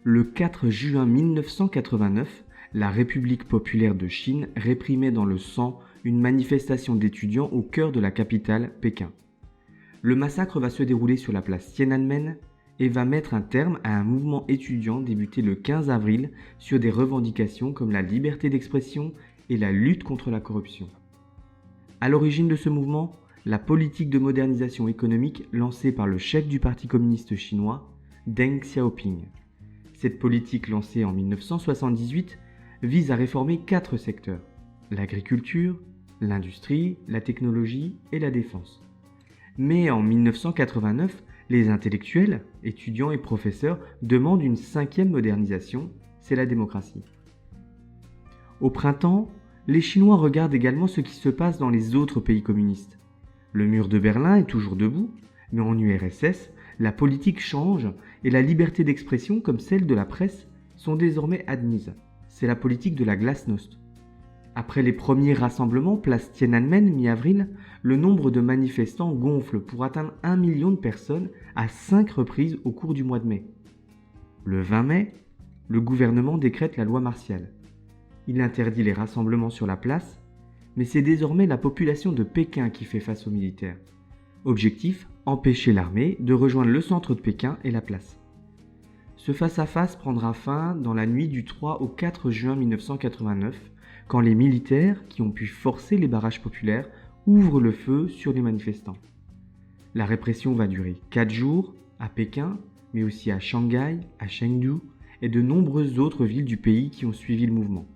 Le 4 juin 1989, la République populaire de Chine réprimait dans le sang une manifestation d'étudiants au cœur de la capitale, Pékin. Le massacre va se dérouler sur la place Tiananmen et va mettre un terme à un mouvement étudiant débuté le 15 avril sur des revendications comme la liberté d'expression et la lutte contre la corruption. À l'origine de ce mouvement, la politique de modernisation économique lancée par le chef du Parti communiste chinois, Deng Xiaoping. Cette politique lancée en 1978 vise à réformer 4 secteurs: l'agriculture, l'industrie, la technologie et la défense. Mais en 1989, les intellectuels, étudiants et professeurs demandent une 5e modernisation, c'est la démocratie. Au printemps, les Chinois regardent également ce qui se passe dans les autres pays communistes. Le mur de Berlin est toujours debout, mais en URSS, la politique change et la liberté d'expression comme celle de la presse sont désormais admises. C'est la politique de la glasnost. Après les premiers rassemblements place Tiananmen mi-avril, le nombre de manifestants gonfle pour atteindre 1 million de personnes à 5 reprises au cours du mois de mai. Le 20 mai, le gouvernement décrète la loi martiale. Il interdit les rassemblements sur la place, mais c'est désormais la population de Pékin qui fait face aux militaires. Objectif, empêcher l'armée de rejoindre le centre de Pékin et la place. Ce face-à-face prendra fin dans la nuit du 3 au 4 juin 1989, quand les militaires, qui ont pu forcer les barrages populaires, ouvrent le feu sur les manifestants. La répression va durer 4 jours à Pékin, mais aussi à Shanghai, à Chengdu et de nombreuses autres villes du pays qui ont suivi le mouvement.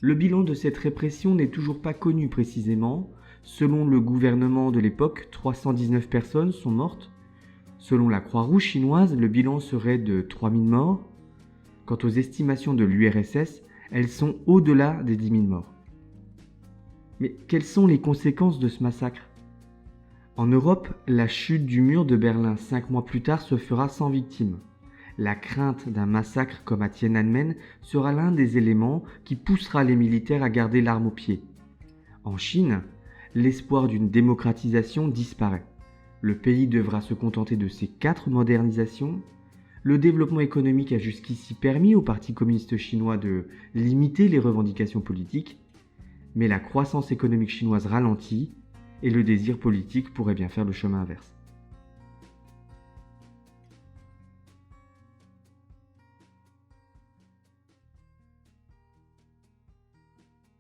Le bilan de cette répression n'est toujours pas connu précisément. Selon le gouvernement de l'époque, 319 personnes sont mortes. Selon la Croix-Rouge chinoise, le bilan serait de 3000 morts. Quant aux estimations de l'URSS, elles sont au-delà des 10 000 morts. Mais quelles sont les conséquences de ce massacre ? En Europe, la chute du mur de Berlin 5 mois plus tard se fera sans victimes. La crainte d'un massacre comme à Tiananmen sera l'un des éléments qui poussera les militaires à garder l'arme au pied. En Chine, l'espoir d'une démocratisation disparaît. Le pays devra se contenter de ces 4 modernisations. Le développement économique a jusqu'ici permis au Parti communiste chinois de limiter les revendications politiques, mais la croissance économique chinoise ralentit et le désir politique pourrait bien faire le chemin inverse.